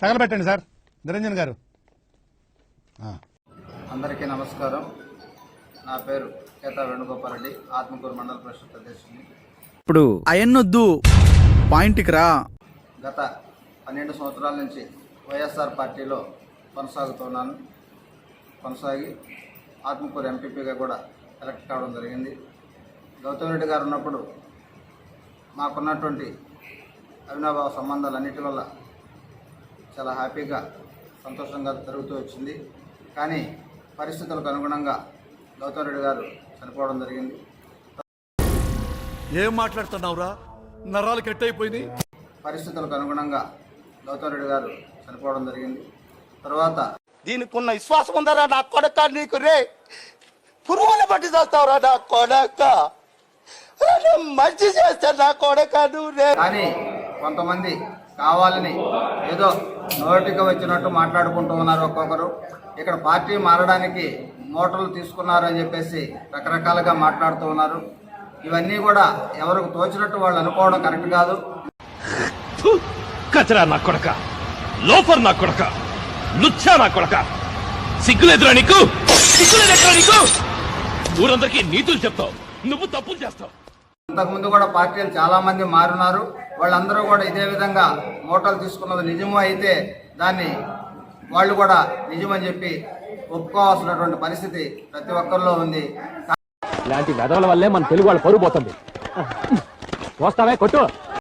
తగలబెట్టండి sir Niranjan గారు. అందరికీ నమస్కారం. నా పేరు కేతా వేణుగోపాల్ రెడ్డి, ఆత్మకూరు మండల పరిషత్ అధ్యక్షుడిని. ఇప్పుడు అయన్నొద్దు పాయింట్కి రా. గత 12 సంవత్సరాల నుంచి వైఎస్ఆర్ పార్టీలో కొనసాగి ఆత్మకూరు ఎంపీపీగా కూడా ఎలక్ట్ కావడం జరిగింది. గౌతమ్ రెడ్డి గారు ఉన్నప్పుడు మాకున్నటువంటి అవినాభావ సంబంధాలన్నిటి వల్ల చాలా హ్యాపీగా సంతోషంగా జరుగుతూ వచ్చింది. కానీ పరిస్థితులకు అనుగుణంగా గౌతమ్ రెడ్డి గారు చనిపోవడం జరిగింది. ఏం మాట్లాడుతున్నావురా, నరాలు కట్ అయిపోయింది. పరిస్థితులకు అనుగుణంగా గౌతమ్ రెడ్డి గారు చనిపోవడం జరిగింది. తర్వాత దీనికి ఉన్న విశ్వాసం ఉందరా నా కొడక, నీకు రే పురుగులు పట్టి చేస్తావురా నా కొడక, మంచి చేస్తా నా కొడక నువ్వు రే. కానీ కొంతమంది కావాలని ఏదో నోటికి వచ్చినట్టు మాట్లాడుకుంటూ ఉన్నారు. ఒక్కొక్కరు ఇక్కడ పార్టీ మారడానికి మోటార్లు తీసుకున్నారు అని చెప్పేసి రకరకాలుగా మాట్లాడుతూ ఉన్నారు. ఇవన్నీ కూడా ఎవరికి తోచినట్టు వాళ్ళు అనుకోవడం కరెక్ట్ కాదు. కచరా నా కొడక, లోఫర్ నా కొడక, లుచ్చా నా కొడక, సిగ్గులేదురా నీకు? సిగ్గులేదురా నీకు? ఊరందరికీ నీతులు చెప్తావు, నువ్వు తప్పులు చేస్తావు. ఇంతకుముందు కూడా పార్టీలు చాలా మంది మారున్నారు. వాళ్ళందరూ కూడా ఇదే విధంగా మోటార్లు తీసుకున్నది నిజమో అయితే దాన్ని వాళ్ళు కూడా నిజమని చెప్పి ఒప్పుకోవాల్సినటువంటి పరిస్థితి ప్రతి ఒక్కరిలో ఉంది. ఇలాంటి వెధవల వల్లే మన తెలుగు వాళ్ళు పరుగు పోతుంది. వస్తావే కొట్టు.